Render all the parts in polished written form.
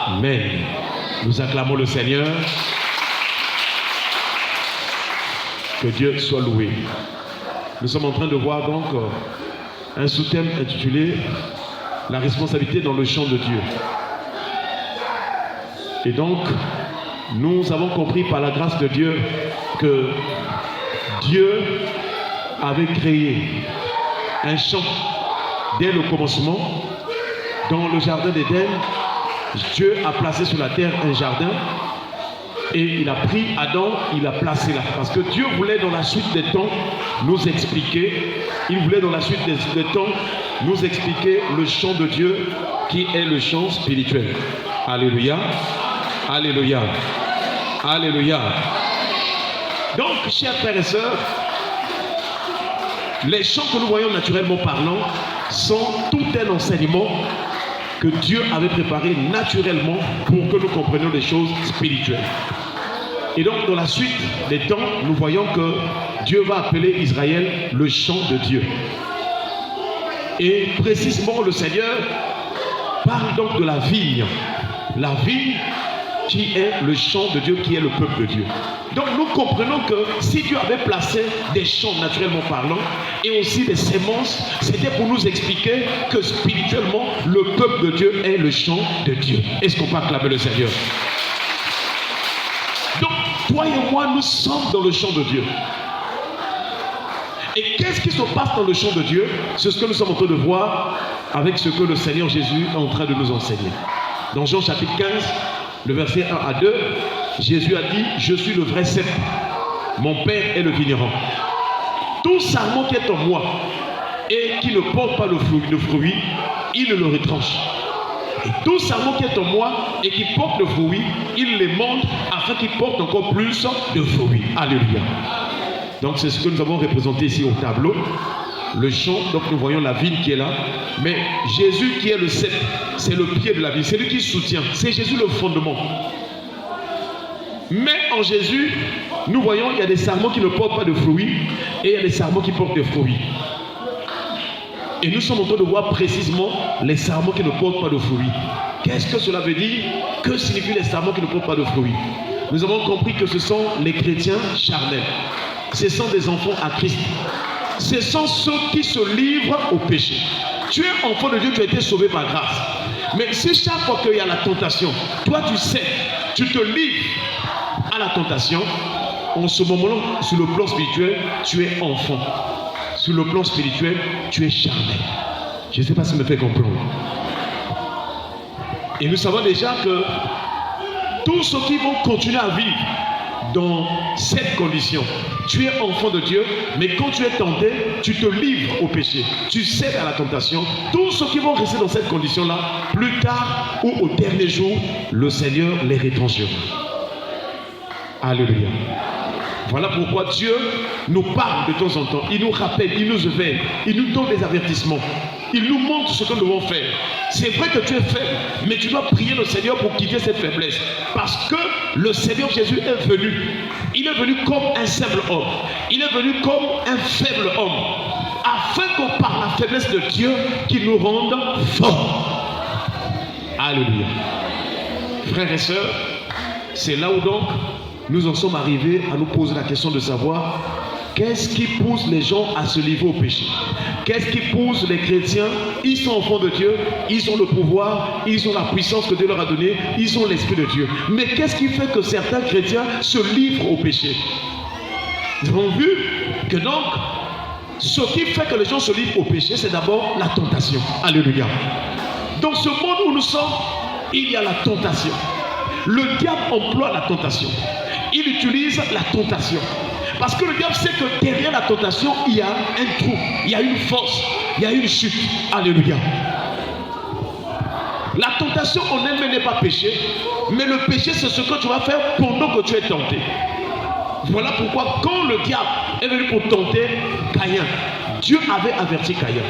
Amen. Nous acclamons le Seigneur. Que Dieu soit loué. Nous sommes en train de voir donc un sous-thème intitulé « La responsabilité dans le champ de Dieu ». Et donc, nous avons compris par la grâce de Dieu que Dieu avait créé un champ dès le commencement. Dans le jardin d'Éden, Dieu a placé sur la terre un jardin et il a pris Adam, il l'a placé là. Parce que Dieu voulait dans la suite des temps nous expliquer, il voulait dans la suite des temps nous expliquer le champ de Dieu qui est le champ spirituel. Alléluia, alléluia, alléluia. Donc, chers frères et sœurs, les champs que nous voyons naturellement parlant sont tout un enseignement que Dieu avait préparé naturellement pour que nous comprenions les choses spirituelles. Et donc, dans la suite des temps, nous voyons que Dieu va appeler Israël le champ de Dieu. Et précisément, le Seigneur parle donc de la vigne. La vigne qui est le champ de Dieu, qui est le peuple de Dieu. Donc nous comprenons que si Dieu avait placé des champs naturellement parlant et aussi des semences, c'était pour nous expliquer que spirituellement, le peuple de Dieu est le champ de Dieu. Est-ce qu'on peut acclamer le Seigneur? Donc toi et moi, nous sommes dans le champ de Dieu. Et qu'est-ce qui se passe dans le champ de Dieu? C'est ce que nous sommes en train de voir avec ce que le Seigneur Jésus est en train de nous enseigner. Dans Jean chapitre 15, le verset 1 à 2, Jésus a dit « Je suis le vrai cep, mon Père est le vigneron. Tout sarment qui est en moi et qui ne porte pas le fruit, il le retranche. Et tout sarment qui est en moi et qui porte le fruit, il les monte afin qu'il porte encore plus de fruits. » Alléluia. Donc c'est ce que nous avons représenté ici au tableau. Le champ, donc nous voyons la vigne qui est là. Mais Jésus qui est le cep, c'est le pied de la vigne, c'est lui qui soutient. C'est Jésus le fondement. Mais en Jésus, nous voyons il y a des sarments qui ne portent pas de fruits et il y a des sarments qui portent des fruits. Et nous sommes en train de voir précisément les sarments qui ne portent pas de fruits. Qu'est-ce que cela veut dire? Que signifient les sarments qui ne portent pas de fruits? Nous avons compris que ce sont les chrétiens charnels. Ce sont des enfants à Christ. Ce sont ceux qui se livrent au péché. Tu es enfant de Dieu, tu as été sauvé par grâce. Mais si chaque fois qu'il y a la tentation, toi tu sais, tu te livres à la tentation, en ce moment-là, sur le plan spirituel, tu es enfant. Sur le plan spirituel, tu es charnel. Je ne sais pas si ça me fait comprendre. Et nous savons déjà que tous ceux qui vont continuer à vivre dans cette condition, tu es enfant de Dieu, mais quand tu es tenté, tu te livres au péché, tu cèdes à la tentation. Tous ceux qui vont rester dans cette condition-là, plus tard ou au dernier jour, le Seigneur les retranchera. Alléluia. Voilà pourquoi Dieu nous parle de temps en temps, il nous rappelle, il nous éveille, il nous donne des avertissements, il nous montre ce que nous devons faire. C'est vrai que tu es faible, mais tu dois prier le Seigneur pour quitter cette faiblesse. Parce que le Seigneur Jésus est venu. Il est venu comme un simple homme. Il est venu comme un faible homme. Afin qu'on par la faiblesse de Dieu, qu'il nous rende forts. Alléluia. Frères et sœurs, c'est là où donc nous en sommes arrivés à nous poser la question de savoir qu'est-ce qui pousse les gens à se livrer au péché? Qu'est-ce qui pousse les chrétiens? Ils sont enfants de Dieu, ils ont le pouvoir, ils ont la puissance que Dieu leur a donnée, ils ont l'Esprit de Dieu. Mais qu'est-ce qui fait que certains chrétiens se livrent au péché? Nous avons vu que donc, ce qui fait que les gens se livrent au péché, c'est d'abord la tentation. Alléluia. Dans ce monde où nous sommes, il y a la tentation. Le diable emploie la tentation. Il utilise la tentation. Parce que le diable sait que derrière la tentation, il y a un trou, il y a une force, il y a une chute. Alléluia. La tentation en elle-même n'est pas péché, mais le péché, c'est ce que tu vas faire pendant que tu es tenté. Voilà pourquoi quand le diable est venu pour tenter Caïn, Dieu avait averti Caïn.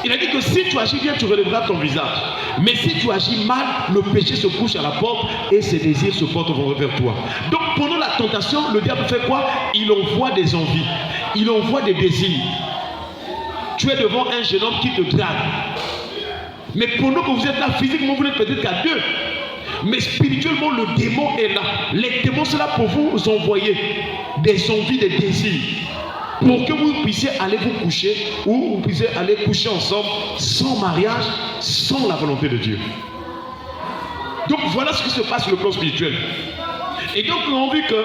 Il a dit que si tu agis bien, tu relèveras ton visage. Mais si tu agis mal, le péché se couche à la porte et ses désirs se portent vers toi. Donc pendant la tentation, le diable fait quoi? Il envoie des envies, il envoie des désirs. Tu es devant un jeune homme qui te drague. Mais pendant que vous êtes là, physiquement, vous n'êtes peut-être qu'à 2. Mais spirituellement, le démon est là. Les démons sont là pour vous envoyer des envies, des désirs. Pour que vous puissiez aller vous coucher ou vous puissiez aller coucher ensemble sans mariage, sans la volonté de Dieu. Donc voilà ce qui se passe sur le plan spirituel. Et donc nous avons vu que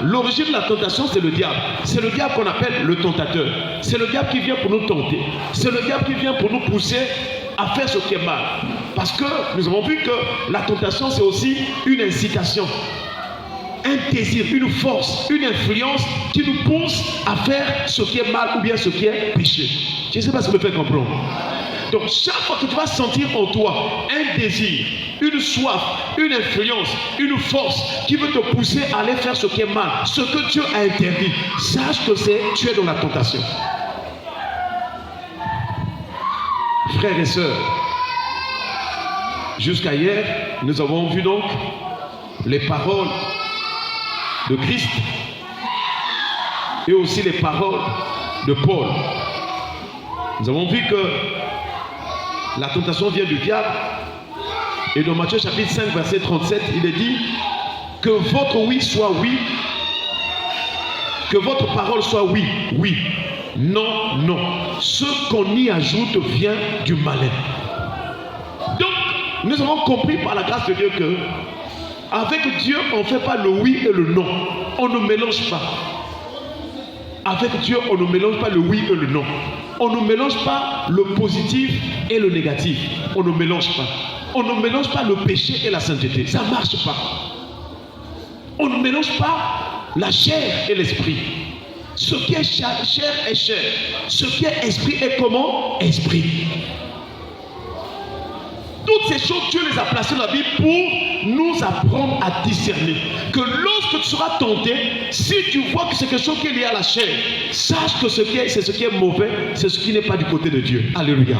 l'origine de la tentation, c'est le diable. C'est le diable qu'on appelle le tentateur. C'est le diable qui vient pour nous tenter. C'est le diable qui vient pour nous pousser à faire ce qui est mal. Parce que nous avons vu que la tentation, c'est aussi une incitation, un désir, une force, une influence qui nous pousse à faire ce qui est mal ou bien ce qui est péché. Je ne sais pas si vous me faites comprendre. Donc chaque fois que tu vas sentir en toi un désir, une soif, une influence, une force qui veut te pousser à aller faire ce qui est mal, ce que Dieu a interdit, sache que tu es dans la tentation. Frères et sœurs, jusqu'à hier, nous avons vu donc les paroles de Christ et aussi les paroles de Paul. Nous avons vu que la tentation vient du diable. Et dans Matthieu chapitre 5 verset 37, il est dit que votre oui soit oui, que votre parole soit oui, oui, non, non. Ce qu'on y ajoute vient du malin. Donc, nous avons compris par la grâce de Dieu que avec Dieu, on ne fait pas le oui et le non. On ne mélange pas. Avec Dieu, on ne mélange pas le oui et le non. On ne mélange pas le positif et le négatif. On ne mélange pas. On ne mélange pas le péché et la sainteté. Ça ne marche pas. On ne mélange pas la chair et l'esprit. Ce qui est chair est chair. Ce qui est esprit est comment? Esprit. Toutes ces choses, Dieu les a placées dans la Bible pour nous apprendre à discerner. Que lorsque tu seras tenté, si tu vois que c'est quelque chose qui est lié à la chair, sache que c'est ce qui est mauvais, c'est ce qui n'est pas du côté de Dieu. Alléluia.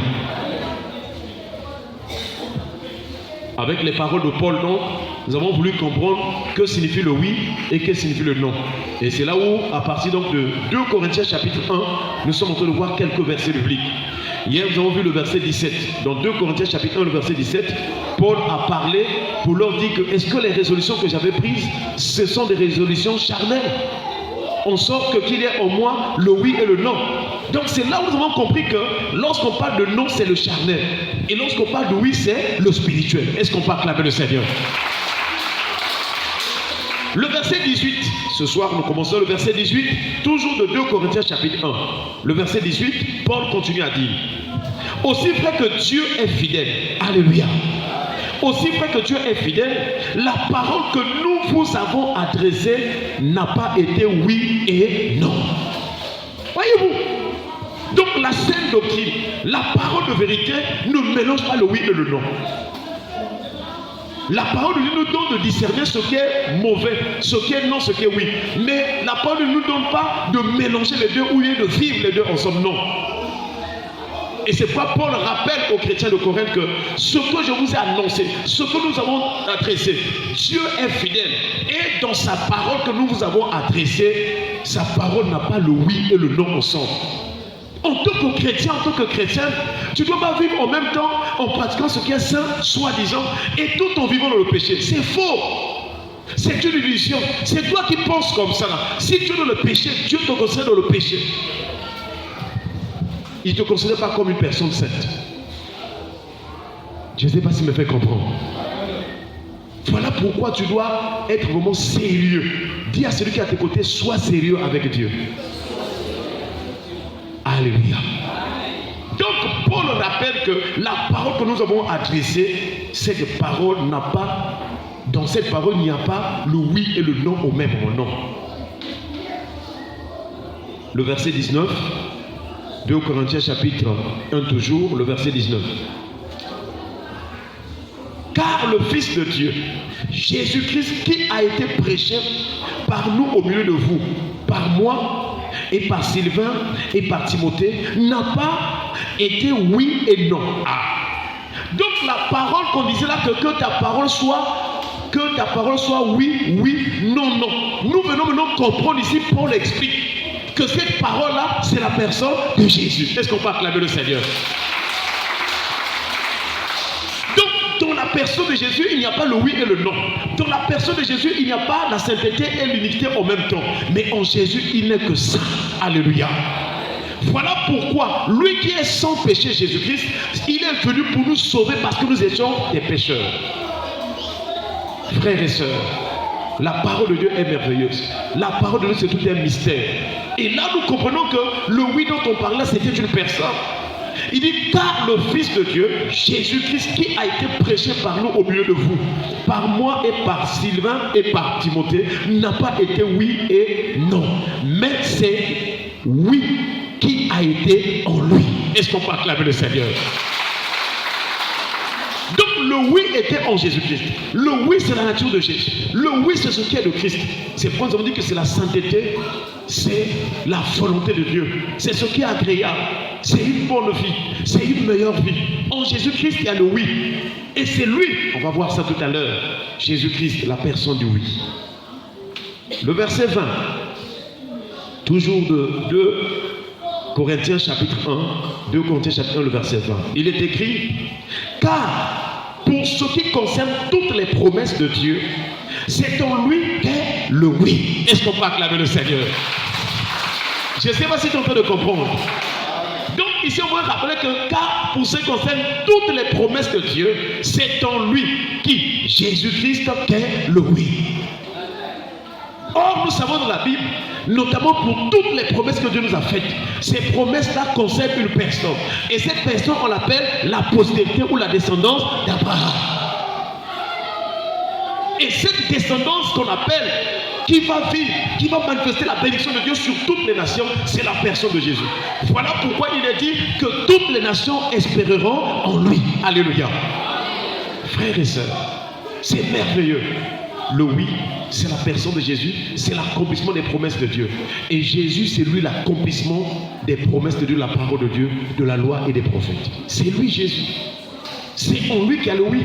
Avec les paroles de Paul, donc, nous avons voulu comprendre que signifie le oui et que signifie le non. Et c'est là où, à partir donc de 2 Corinthiens chapitre 1, nous sommes en train de voir quelques versets bibliques. Hier, nous avons vu le verset 17. Dans 2 Corinthiens chapitre 1, le verset 17, Paul a parlé pour leur dire que est-ce que les résolutions que j'avais prises, ce sont des résolutions charnelles? On sort qu'il y ait en moi le oui et le non. Donc c'est là où nous avons compris que lorsqu'on parle de non, c'est le charnel. Et lorsqu'on parle de oui, c'est le spirituel. Est-ce qu'on peut acclamer le Seigneur? Le verset 18, ce soir nous commençons le verset 18, toujours de 2 Corinthiens chapitre 1. Le verset 18, Paul continue à dire: aussi vrai que Dieu est fidèle, alléluia, aussi vrai que Dieu est fidèle, la parole que nous vous avons adressée n'a pas été oui et non. Voyez-vous? Donc la saine doctrine, la parole de vérité ne mélange pas le oui et le non. La parole de Dieu nous donne de discerner ce qui est mauvais, ce qui est non, ce qui est oui. Mais la parole ne nous donne pas de mélanger les deux ou de vivre les deux ensemble, non. Et c'est pourquoi Paul rappelle aux chrétiens de Corinthe que ce que je vous ai annoncé, ce que nous avons adressé, Dieu est fidèle. Et dans sa parole que nous vous avons adressée, sa parole n'a pas le oui et le non ensemble. En tant que chrétien, tu ne dois pas vivre en même temps en pratiquant ce qui est saint, soi-disant, et tout en vivant dans le péché. C'est faux. C'est une illusion. C'est toi qui penses comme ça. Si tu es dans le péché, Dieu te considère dans le péché. Il ne te considère pas comme une personne sainte. Je ne sais pas s'il me fait comprendre. Voilà pourquoi tu dois être vraiment sérieux. Dis à celui qui est à tes côtés, sois sérieux avec Dieu. Alléluia. Donc Paul rappelle que la parole que nous avons adressée, cette parole n'a pas, dans cette parole il n'y a pas le oui et le non au même moment. Le verset 19, 2 Corinthiens chapitre 1 toujours, le verset 19. Car le Fils de Dieu, Jésus-Christ, qui a été prêché par nous au milieu de vous, par moi, et par Sylvain et par Timothée, n'a pas été oui et non. Donc la parole qu'on disait là, que ta parole soit oui, oui, non, non. Nous venons maintenant comprendre ici, Paul explique que cette parole-là, c'est la personne de Jésus. Est-ce qu'on peut acclamer le Seigneur? personne de Jésus, il n'y a pas le oui et le non. Dans la personne de Jésus, il n'y a pas la sainteté et l'unité en même temps. Mais en Jésus, il n'est que ça. Alléluia. Voilà pourquoi, lui qui est sans péché, Jésus-Christ, il est venu pour nous sauver parce que nous étions des pécheurs. Frères et sœurs, la parole de Dieu est merveilleuse. La parole de Dieu, c'est tout un mystère. Et là, nous comprenons que le oui dont on parlait, c'était une personne. Il dit, car le Fils de Dieu, Jésus-Christ, qui a été prêché par nous au milieu de vous, par moi et par Sylvain et par Timothée, n'a pas été oui et non. Mais c'est oui qui a été en lui. Est-ce qu'on peut acclamer le Seigneur? Donc le oui était en Jésus-Christ. Le oui, c'est la nature de Jésus. Le oui, c'est ce qui est de Christ. C'est pourquoi nous avons dit que c'est la sainteté, c'est la volonté de Dieu. C'est ce qui est agréable. C'est une bonne vie. C'est une meilleure vie. En Jésus-Christ, il y a le oui. Et c'est lui, on va voir ça tout à l'heure, Jésus-Christ, la personne du oui. Le verset 20, toujours de 2 Corinthiens chapitre 1, 2 Corinthiens chapitre 1, le verset 20. Il est écrit, car pour ce qui concerne toutes les promesses de Dieu, c'est en lui qu'est le oui. Est-ce qu'on peut acclamer le Seigneur? Je ne sais pas si tu es en train de comprendre. Donc ici on va rappeler que car pour ce qui concerne toutes les promesses de Dieu, c'est en lui qui, Jésus-Christ, qu'est le oui. Or nous savons dans la Bible, notamment pour toutes les promesses que Dieu nous a faites, ces promesses-là concernent une personne. Et cette personne, on l'appelle la postérité ou la descendance d'Abraham. Et cette descendance qu'on appelle, qui va vivre, qui va manifester la bénédiction de Dieu sur toutes les nations, c'est la personne de Jésus. Voilà pourquoi il est dit que toutes les nations espéreront en lui. Alléluia. Frères et sœurs, c'est merveilleux. Le oui, c'est la personne de Jésus, c'est l'accomplissement des promesses de Dieu. Et Jésus, c'est lui l'accomplissement des promesses de Dieu, la parole de Dieu, de la loi et des prophètes. C'est lui Jésus. C'est en lui qu'il y a le oui.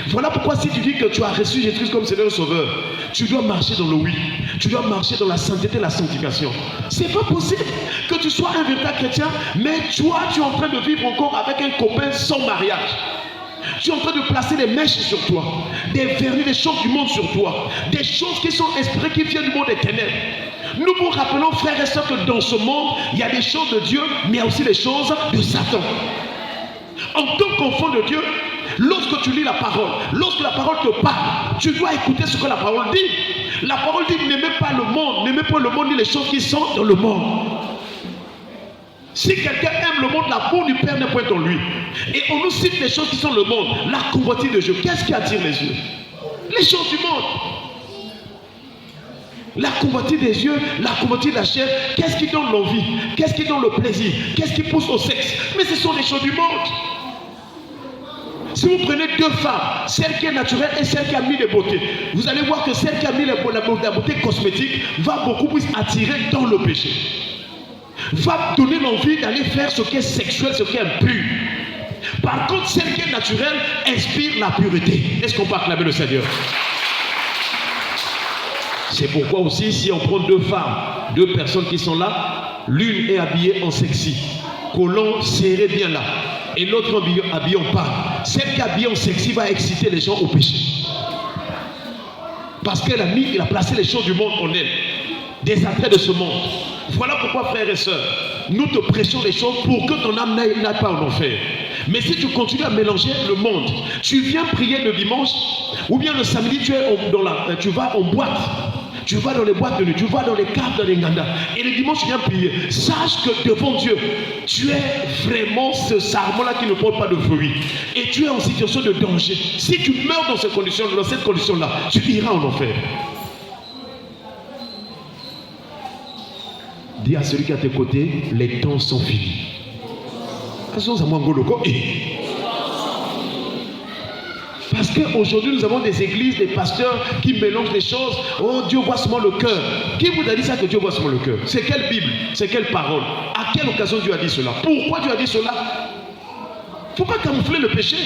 Voilà pourquoi si tu dis que tu as reçu Jésus comme Seigneur et Sauveur, tu dois marcher dans le oui. Tu dois marcher dans la sainteté et la sanctification. C'est pas possible que tu sois un véritable chrétien, mais toi, tu es en train de vivre encore avec un copain sans mariage. Tu es en train de placer des mèches sur toi, des vernis, des choses du monde sur toi, des choses qui sont inspirées, qui viennent du monde des ténèbres. Nous vous rappelons, frères et sœurs, que dans ce monde, il y a des choses de Dieu, mais il y a aussi des choses de Satan. En tant qu'enfant de Dieu, lorsque tu lis la parole, lorsque la parole te parle, tu dois écouter ce que la parole dit. La parole dit, n'aimez pas le monde, n'aimez pas le monde ni les choses qui sont dans le monde. Si quelqu'un aime le monde, l'amour du Père n'est point en lui. Et on nous cite les choses qui sont le monde, la convoitise de Dieu. Qu'est-ce qui attire les yeux? Les choses du monde. La convoitise des yeux, la convoitise de la chair, qu'est-ce qui donne l'envie? Qu'est-ce qui donne le plaisir? Qu'est-ce qui pousse au sexe? Mais ce sont les choses du monde. Si vous prenez deux femmes, celle qui est naturelle et celle qui a mis les beautés, vous allez voir que celle qui a mis la beauté cosmétique va beaucoup plus attirer dans le péché. Va donner l'envie d'aller faire ce qui est sexuel, ce qui est impur. Par contre, celle qui est naturelle inspire la pureté. Est-ce qu'on peut acclamer le Seigneur? C'est pourquoi aussi, si on prend deux femmes, deux personnes qui sont là, l'une est habillée en sexy, collant serré bien là, et l'autre habillée en pâle. Celle qui est habillée en sexy va exciter les gens au péché. Parce qu'elle a placé les choses du monde en elle, des attraits de ce monde. Voilà pourquoi, frères et sœurs, nous te prêchons les choses pour que ton âme n'aille pas en enfer. Mais si tu continues à mélanger le monde, tu viens prier le dimanche, ou bien le samedi, tu vas en boîte. Tu vas dans les boîtes de nuit, tu vas dans les caves, dans les ngandas. Et le dimanche, tu viens prier. Sache que devant Dieu, tu es vraiment ce sarment-là qui ne porte pas de fruits. Et tu es en situation de danger. Si tu meurs dans cette condition-là, tu iras en enfer. Dis à celui qui est à tes côtés, les temps sont finis. Parce qu'aujourd'hui, nous avons des églises, des pasteurs qui mélangent les choses. Oh, Dieu voit seulement le cœur. Qui vous a dit ça que Dieu voit seulement le cœur? C'est quelle Bible? C'est quelle parole? À quelle occasion Dieu a dit cela? Pourquoi Dieu a dit cela? Il ne faut pas camoufler le péché.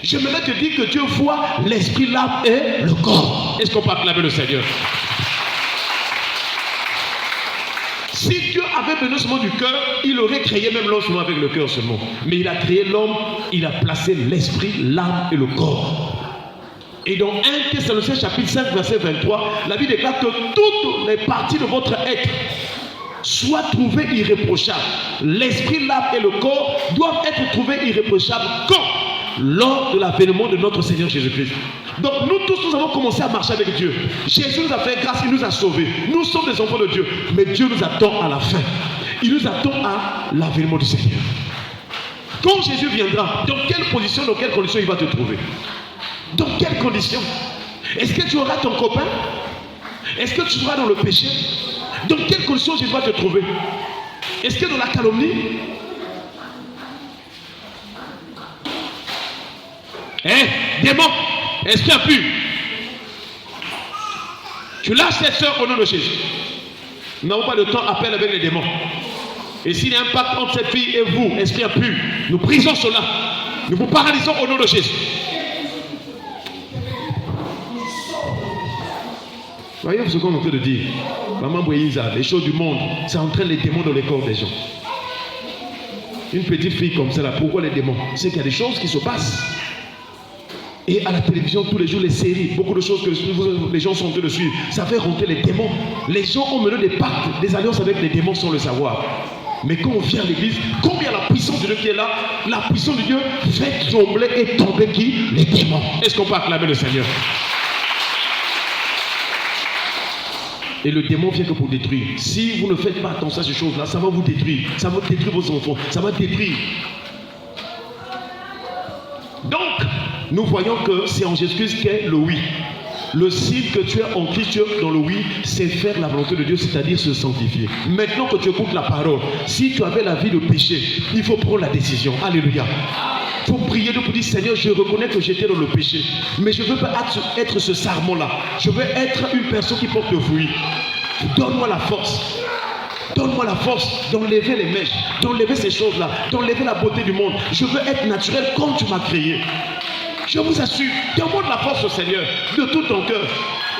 J'aimerais te dire que Dieu voit l'esprit, l'âme et le corps. Est-ce qu'on peut acclamer le Seigneur? Si Dieu avait besoin seulement du cœur, il aurait créé même l'homme seulement avec le cœur seulement. Mais il a créé l'homme, il a placé l'esprit, l'âme et le corps. Et dans 1 Thessaloniciens chapitre 5 verset 23, la Bible déclare que toutes les parties de votre être soient trouvées irréprochables. L'esprit, l'âme et le corps doivent être trouvés irréprochables quand? Lors de l'avènement de notre Seigneur Jésus-Christ. Donc nous tous, nous avons commencé à marcher avec Dieu. Jésus nous a fait grâce, il nous a sauvés. Nous sommes des enfants de Dieu. Mais Dieu nous attend à la fin. Il nous attend à l'avènement du Seigneur. Quand Jésus viendra, dans quelle position, dans quelles conditions il va te trouver? Dans quelles conditions? Est-ce que tu auras ton copain? Est-ce que tu seras dans le péché? Dans quelles conditions Jésus va te trouver? Est-ce que dans la calomnie? Démon, est-ce qu'il y a pu? Tu lâches cette soeur au nom de Jésus. Nous n'avons pas de temps, appel avec les démons. Et s'il y a un pacte entre cette fille et vous, est-ce qu'il y a pu? Nous brisons cela. Nous vous paralysons au nom de Jésus. Voyez ce qu'on est en train de dire. Maman Bouéiza, les choses du monde, ça entraîne les démons dans les corps des gens. Une petite fille comme celle-là, pourquoi les démons? C'est qu'il y a des choses qui se passent. Et à la télévision, tous les jours, les séries, beaucoup de choses que les gens sont en train de suivre, ça fait rentrer les démons. Les gens ont mené des pactes, des alliances avec les démons sans le savoir. Mais quand on vient à l'église, combien la puissance de Dieu qui est là, la puissance de Dieu fait trembler et tomber qui? Les démons. Est-ce qu'on peut acclamer le Seigneur? Et le démon vient que pour détruire. Si vous ne faites pas attention à ces choses-là, ça va vous détruire. Ça va détruire vos enfants. Ça va détruire. Donc, nous voyons que c'est en Jésus-Christ qu'est le oui. Le signe que tu es en Christ, tu es dans le oui, c'est faire la volonté de Dieu, c'est-à-dire se sanctifier. Maintenant que tu écoutes la parole, si tu avais la vie de péché, il faut prendre la décision. Alléluia. Il faut prier pour dire, Seigneur, je reconnais que j'étais dans le péché, mais je ne veux pas être ce sarment-là. Je veux être une personne qui porte le fruit. Donne-moi la force. Donne-moi la force d'enlever les mèches, d'enlever ces choses-là, d'enlever la beauté du monde. Je veux être naturel comme tu m'as créé. Je vous assure, demande la force au Seigneur de tout ton cœur.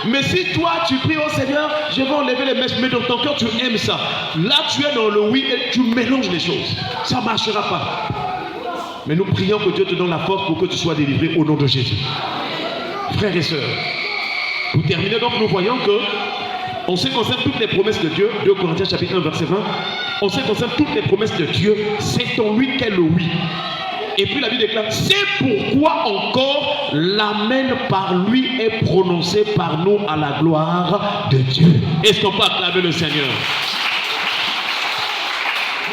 Mais si toi tu pries au Seigneur, je vais enlever les mèches, mais dans ton cœur tu aimes ça. Là tu es dans le oui et tu mélanges les choses. Ça ne marchera pas. Mais nous prions que Dieu te donne la force pour que tu sois délivré au nom de Jésus. Frères et sœurs, pour terminer, donc nous voyons que en ce qui concerne toutes les promesses de Dieu, 2 Corinthiens chapitre 1 verset 20, en ce qui concerne toutes les promesses de Dieu, c'est en lui qu'est le oui. Et puis la Bible déclare, c'est pourquoi encore l'amen par lui est prononcé par nous à la gloire de Dieu. Est-ce qu'on peut acclamer le Seigneur?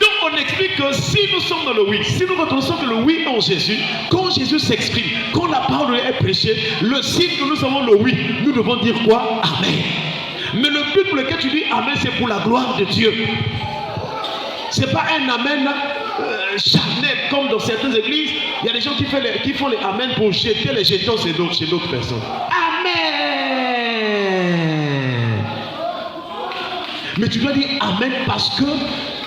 Donc on explique que si nous sommes dans le oui, si nous reconnaissons que le oui est en Jésus, quand Jésus s'exprime, quand la parole est prêchée, le signe que nous avons le oui, nous devons dire quoi? Amen. Mais le but pour lequel tu dis amen, c'est pour la gloire de Dieu. C'est pas un amen charnel comme dans certaines églises. Il y a des gens qui font les amen pour jeter les jetons chez d'autres personnes. Amen. Mais tu dois dire amen parce que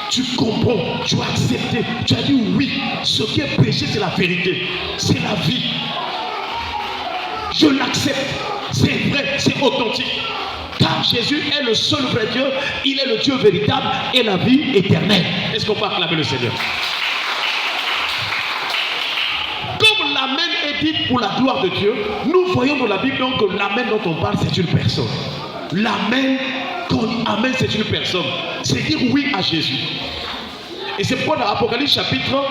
tu comprends, tu as accepté, tu as dit oui. Ce qui est péché, c'est la vérité, c'est la vie. Je l'accepte, c'est vrai, c'est authentique. Car Jésus est le seul vrai Dieu, il est le Dieu véritable et la vie éternelle. Est-ce qu'on peut acclamer le Seigneur? Comme l'amen est dit pour la gloire de Dieu, nous voyons dans la Bible donc que l'amen dont on parle, c'est une personne. L'amen, amen, c'est une personne. C'est dire oui à Jésus. Et c'est pourquoi dans Apocalypse chapitre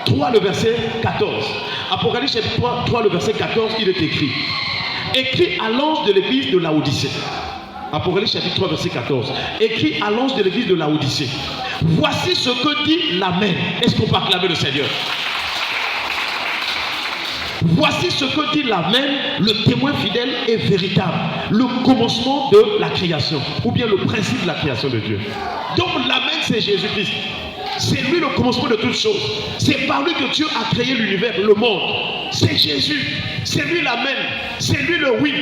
3, le verset 14. Apocalypse chapitre 3, le verset 14, il est écrit. Écrit à l'ange de l'église de Laodicée. Apocalypse chapitre 3 verset 14. Écrit à l'ange de l'église de Laodicée. Voici ce que dit l'amen. Est-ce qu'on peut acclamer le Seigneur? Voici ce que dit l'amen, le témoin fidèle et véritable. Le commencement de la création. Ou bien le principe de la création de Dieu. Donc l'amen c'est Jésus-Christ. C'est lui le commencement de toutes choses. C'est par lui que Dieu a créé l'univers, le monde. C'est Jésus. C'est lui l'amen. C'est lui le oui.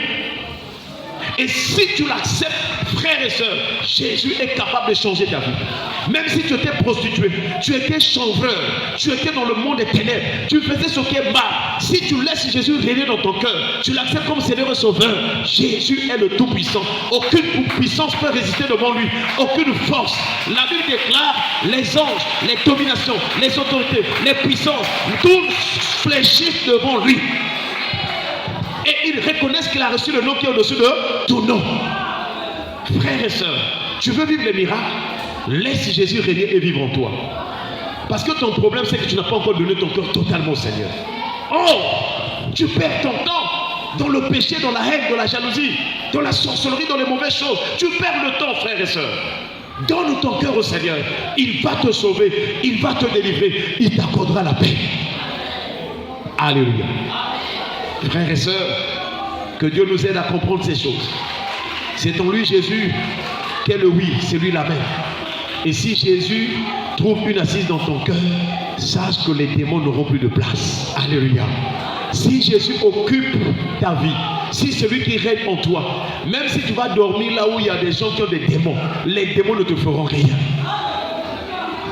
Et si tu l'acceptes, frères et sœurs, Jésus est capable de changer ta vie. Même si tu étais prostitué, tu étais chanvreur, tu étais dans le monde des ténèbres, tu faisais ce qui est mal. Si tu laisses Jésus régner dans ton cœur, tu l'acceptes comme Seigneur et Sauveur, Jésus est le Tout-Puissant. Aucune puissance peut résister devant lui, aucune force. La Bible déclare les anges, les dominations, les autorités, les puissances, tout fléchissent devant lui. Et il reconnaisse qu'il a reçu le nom qui est au-dessus de tout nom. Frères et sœurs, tu veux vivre les miracles? Laisse Jésus régner et vivre en toi. Parce que ton problème, c'est que tu n'as pas encore donné ton cœur totalement au Seigneur. Oh, tu perds ton temps dans le péché, dans la haine, dans la jalousie, dans la sorcellerie, dans les mauvaises choses. Tu perds le temps, frères et sœurs. Donne ton cœur au Seigneur. Il va te sauver, il va te délivrer, il t'accordera la paix. Alléluia. Frères et sœurs, que Dieu nous aide à comprendre ces choses. C'est en lui Jésus qu'est le oui, c'est lui la même. Et si Jésus trouve une assise dans ton cœur, sache que les démons n'auront plus de place. Alléluia. Si Jésus occupe ta vie, si c'est lui qui règne en toi, même si tu vas dormir là où il y a des gens qui ont des démons, les démons ne te feront rien.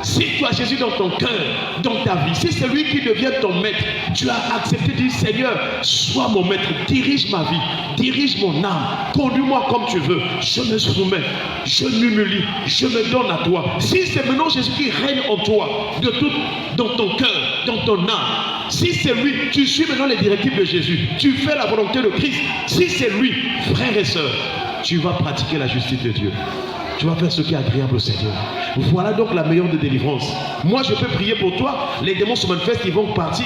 Si tu as Jésus dans ton cœur, dans ta vie, si c'est lui qui devient ton maître, tu as accepté de dire Seigneur, sois mon maître, dirige ma vie, dirige mon âme, conduis-moi comme tu veux, je me soumets, je m'humilie, je me donne à toi. Si c'est maintenant Jésus qui règne en toi, de tout, dans ton cœur, dans ton âme, si c'est lui, tu suis maintenant les directives de Jésus, tu fais la volonté de Christ, si c'est lui, frères et sœurs, tu vas pratiquer la justice de Dieu. Tu vas faire ce qui est agréable au Seigneur. Voilà donc la meilleure des délivrances. Moi, je peux prier pour toi. Les démons se manifestent, ils vont partir.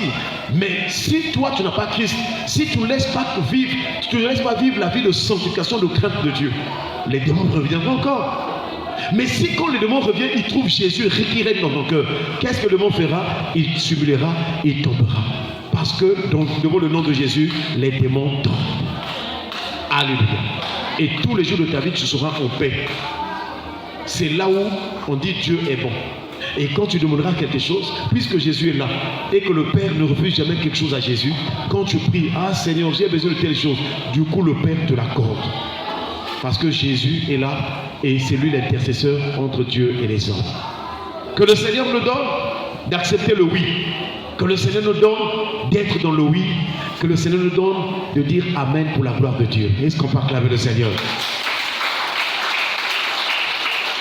Mais si toi, tu n'as pas Christ, si tu ne laisses pas vivre, tu ne laisses pas vivre la vie de sanctification, de crainte de Dieu, les démons reviendront encore. Mais si quand le démon revient, il trouve Jésus qui règne dans ton cœur, qu'est-ce que le démon fera? Il s'humiliera, il tombera. Parce que devant le nom de Jésus, les démons tombent. Alléluia. Et tous les jours de ta vie, tu seras en paix. C'est là où on dit Dieu est bon. Et quand tu demanderas quelque chose, puisque Jésus est là, et que le Père ne refuse jamais quelque chose à Jésus, quand tu pries, ah Seigneur, j'ai besoin de telle chose, du coup le Père te l'accorde. Parce que Jésus est là, et c'est lui l'intercesseur entre Dieu et les hommes. Que le Seigneur nous donne d'accepter le oui. Que le Seigneur nous donne d'être dans le oui. Que le Seigneur nous donne de dire Amen pour la gloire de Dieu. Est-ce qu'on peut acclamer le Seigneur?